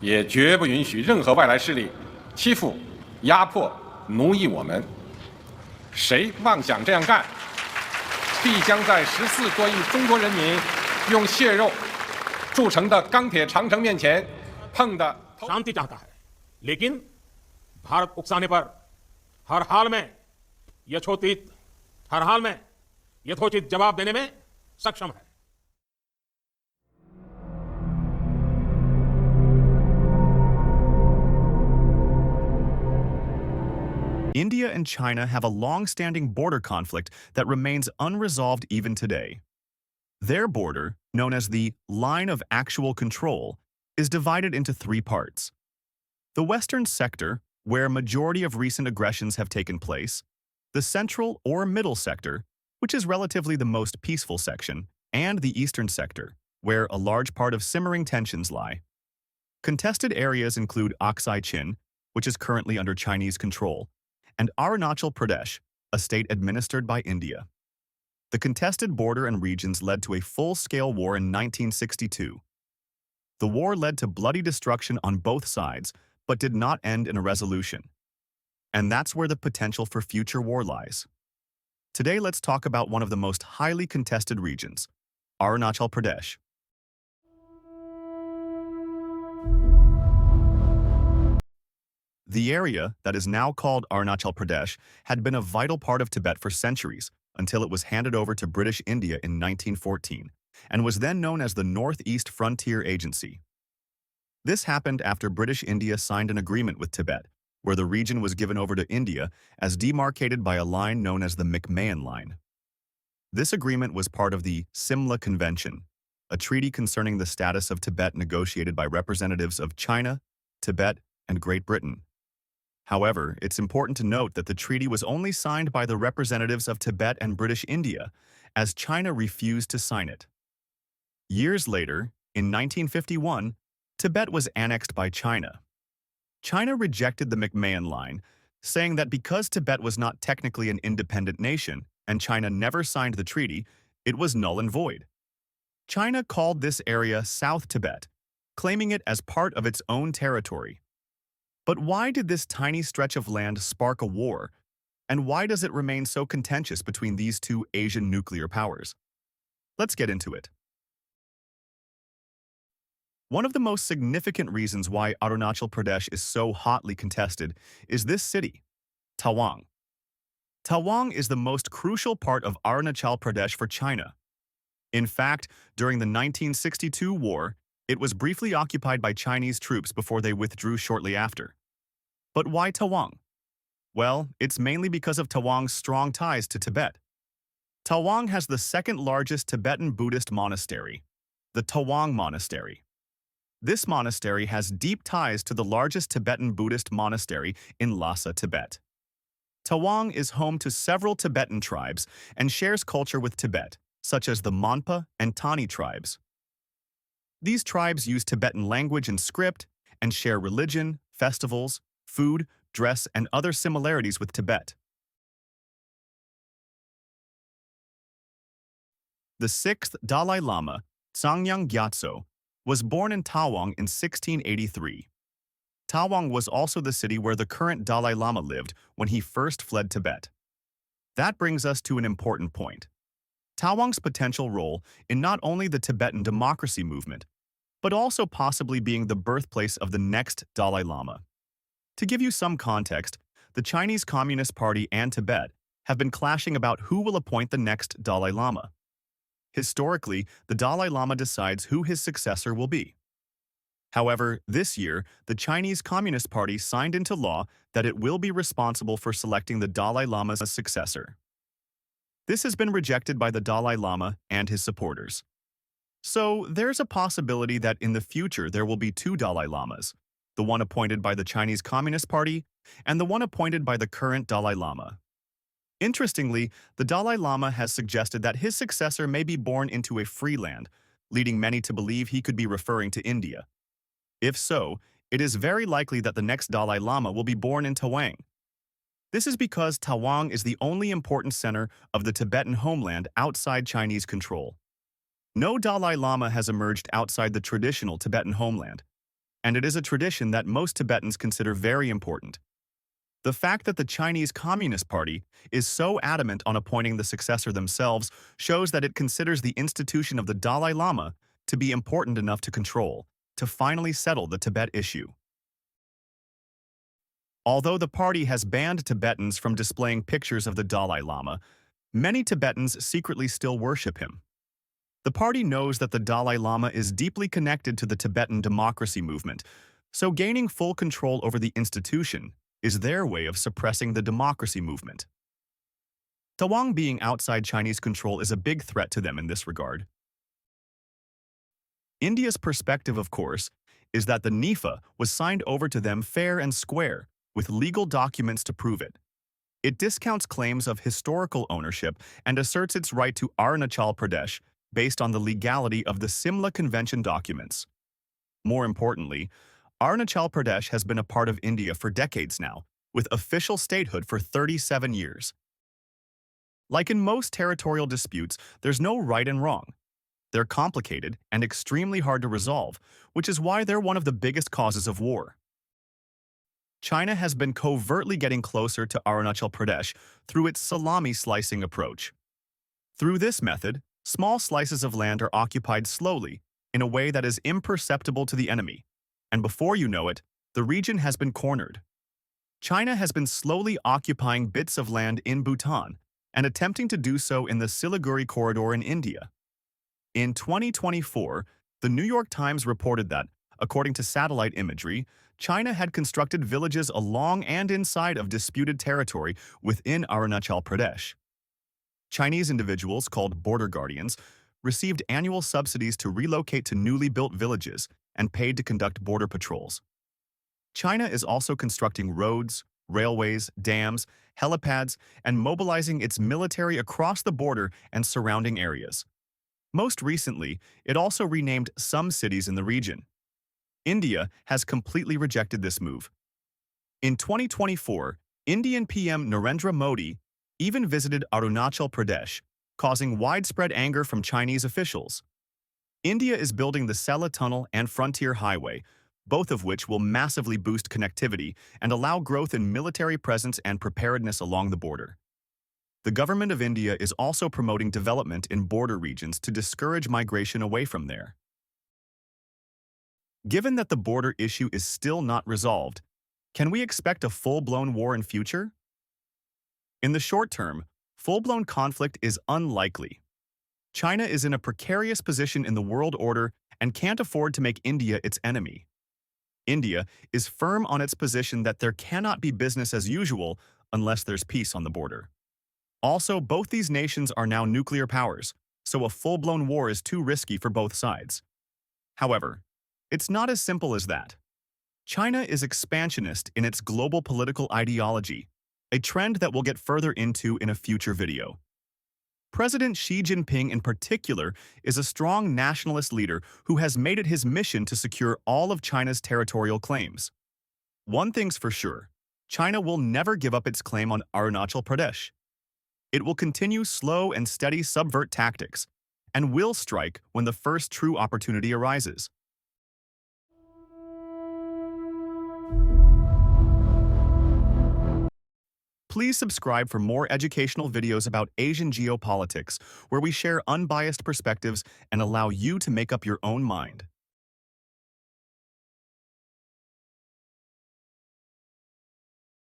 也绝不允许任何外来势力欺负、压迫、奴役我们。谁妄想这样干，必将在14多亿中国人民用血肉铸成的钢铁长城面前碰得 शांति चाहता है, लेकिन भारत उकसाने पर हर हाल में यथोचित जवाब देने में सक्षम है। India and China have a long-standing border conflict that remains unresolved even today. Their border, known as the Line of Actual Control, is divided into three parts. The western sector, where majority of recent aggressions have taken place, the central or middle sector, which is relatively the most peaceful section, and the eastern sector, where a large part of simmering tensions lie. Contested areas include Aksai Chin, which is currently under Chinese control, and Arunachal Pradesh, a state administered by India. The contested border and regions led to a full-scale war in 1962. The war led to bloody destruction on both sides, but did not end in a resolution. And that's where the potential for future war lies. Today, let's talk about one of the most highly contested regions, Arunachal Pradesh. The area that is now called Arunachal Pradesh had been a vital part of Tibet for centuries until it was handed over to British India in 1914 and was then known as the Northeast Frontier Agency. This happened after British India signed an agreement with Tibet, where the region was given over to India as demarcated by a line known as the McMahon Line. This agreement was part of the Simla Convention, a treaty concerning the status of Tibet negotiated by representatives of China, Tibet, and Great Britain. However, it's important to note that the treaty was only signed by the representatives of Tibet and British India, as China refused to sign it. Years later, in 1951, Tibet was annexed by China. China rejected the McMahon Line, saying that because Tibet was not technically an independent nation and China never signed the treaty, it was null and void. China called this area South Tibet, claiming it as part of its own territory. But why did this tiny stretch of land spark a war, and why does it remain so contentious between these two Asian nuclear powers? Let's get into it. One of the most significant reasons why Arunachal Pradesh is so hotly contested is this city, Tawang. Tawang is the most crucial part of Arunachal Pradesh for China. In fact, during the 1962 war, it was briefly occupied by Chinese troops before they withdrew shortly after. But why Tawang? Well, it's mainly because of Tawang's strong ties to Tibet. Tawang has the second largest Tibetan Buddhist monastery, the Tawang Monastery. This monastery has deep ties to the largest Tibetan Buddhist monastery in Lhasa, Tibet. Tawang is home to several Tibetan tribes and shares culture with Tibet, such as the Monpa and Tani tribes. These tribes use Tibetan language and script and share religion, festivals, food, dress, and other similarities with Tibet. The sixth Dalai Lama, Tsongyang Gyatso, was born in Tawang in 1683. Tawang was also the city where the current Dalai Lama lived when he first fled Tibet. That brings us to an important point: Tawang's potential role in not only the Tibetan democracy movement, but also possibly being the birthplace of the next Dalai Lama. To give you some context, the Chinese Communist Party and Tibet have been clashing about who will appoint the next Dalai Lama. Historically, the Dalai Lama decides who his successor will be. However, this year, the Chinese Communist Party signed into law that it will be responsible for selecting the Dalai Lama's successor. This has been rejected by the Dalai Lama and his supporters. So, there's a possibility that in the future there will be two Dalai Lamas, the one appointed by the Chinese Communist Party and the one appointed by the current Dalai Lama. Interestingly, the Dalai Lama has suggested that his successor may be born into a free land, leading many to believe he could be referring to India. If so, it is very likely that the next Dalai Lama will be born in Tawang. This is because Tawang is the only important center of the Tibetan homeland outside Chinese control. No Dalai Lama has emerged outside the traditional Tibetan homeland. and it is a tradition that most Tibetans consider very important. The fact that the Chinese Communist Party is so adamant on appointing the successor themselves shows that it considers the institution of the Dalai Lama to be important enough to control, to finally settle the Tibet issue. Although the party has banned Tibetans from displaying pictures of the Dalai Lama, many Tibetans secretly still worship him. The party knows that the Dalai Lama is deeply connected to the Tibetan democracy movement, so gaining full control over the institution is their way of suppressing the democracy movement. Tawang being outside Chinese control is a big threat to them in this regard. India's perspective, of course, is that the NIFA was signed over to them fair and square, with legal documents to prove it. It discounts claims of historical ownership and asserts its right to Arunachal Pradesh based on the legality of the Simla Convention documents. More importantly, Arunachal Pradesh has been a part of India for decades now, with official statehood for 37 years. Like in most territorial disputes, there's no right and wrong. They're complicated and extremely hard to resolve, which is why they're one of the biggest causes of war. China has been covertly getting closer to Arunachal Pradesh through its salami slicing approach. Through this method, small slices of land are occupied slowly, in a way that is imperceptible to the enemy, and before you know it, the region has been cornered. China has been slowly occupying bits of land in Bhutan and attempting to do so in the Siliguri corridor in India. In 2024, the New York Times reported that, according to satellite imagery, China had constructed villages along and inside of disputed territory within Arunachal Pradesh. Chinese individuals, called border guardians, received annual subsidies to relocate to newly built villages and paid to conduct border patrols. China is also constructing roads, railways, dams, helipads, and mobilizing its military across the border and surrounding areas. Most recently, it also renamed some cities in the region. India has completely rejected this move. In 2024, Indian PM Narendra Modi even visited Arunachal Pradesh, causing widespread anger from Chinese officials. India is building the Sela Tunnel and Frontier Highway, both of which will massively boost connectivity and allow growth in military presence and preparedness along the border. The government of India is also promoting development in border regions to discourage migration away from there. Given that the border issue is still not resolved, can we expect a full-blown war in future? In the short term, full-blown conflict is unlikely. China is in a precarious position in the world order and can't afford to make India its enemy. India is firm on its position that there cannot be business as usual unless there's peace on the border. Also, both these nations are now nuclear powers, so a full-blown war is too risky for both sides. However, it's not as simple as that. China is expansionist in its global political ideology, a trend that we'll get further into in a future video. President Xi Jinping in particular is a strong nationalist leader who has made it his mission to secure all of China's territorial claims. One thing's for sure, China will never give up its claim on Arunachal Pradesh. It will continue slow and steady subvert tactics, and will strike when the first true opportunity arises. Please subscribe for more educational videos about Asian geopolitics, where we share unbiased perspectives and allow you to make up your own mind.